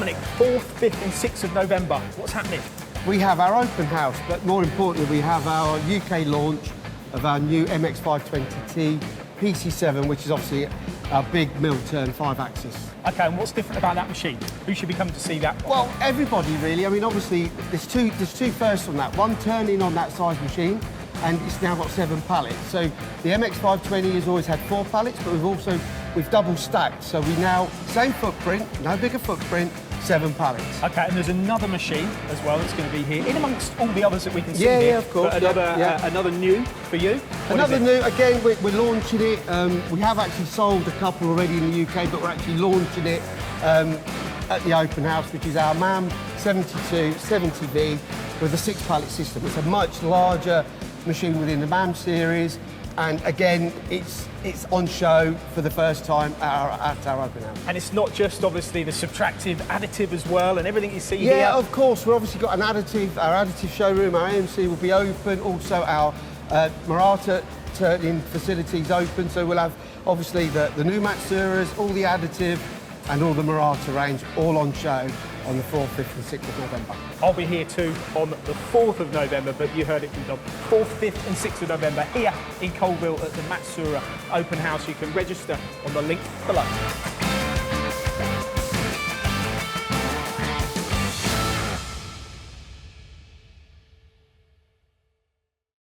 Domenic, 4th, 5th and 6th of November, what's happening? We have our open house, but more importantly, we have our UK launch of our new MX520T PC7, which is obviously our big mill-turn 5-axis. Okay, and what's different about that machine? Who should be coming to see that? Well, everybody really. I mean, obviously, there's two firsts on that. One turning on that size machine, and it's now got 7 pallets. So the MX520 has always had 4 pallets, but we've double stacked. So we now, same footprint, no bigger footprint, 7 pallets. Okay, and there's another machine as well that's going to be here, in amongst all the others that we can see here. here. Yeah, of course. But another new for you? Another new, again, we're launching it. We have actually sold a couple already in the UK, but we're actually launching it at the open house, which is our MAM 72 70V with a 6-pallet system. It's a much larger machine within the MAM series, and again, it's on show for the first time at our open house. And it's not just obviously the subtractive, additive as well, and everything you see here. Yeah, of course. We've obviously got an additive. Our additive showroom, our AMC will be open. Also, our Murata turning facilities open. So we'll have obviously the new Matsuuras, all the additive, and all the Murata range, all on show on the 4th, 5th and 6th of November. I'll be here too on the 4th of November, but you heard it from Dom. 4th, 5th and 6th of November here in Colville at the Matsuura Open House. You can register on the link below.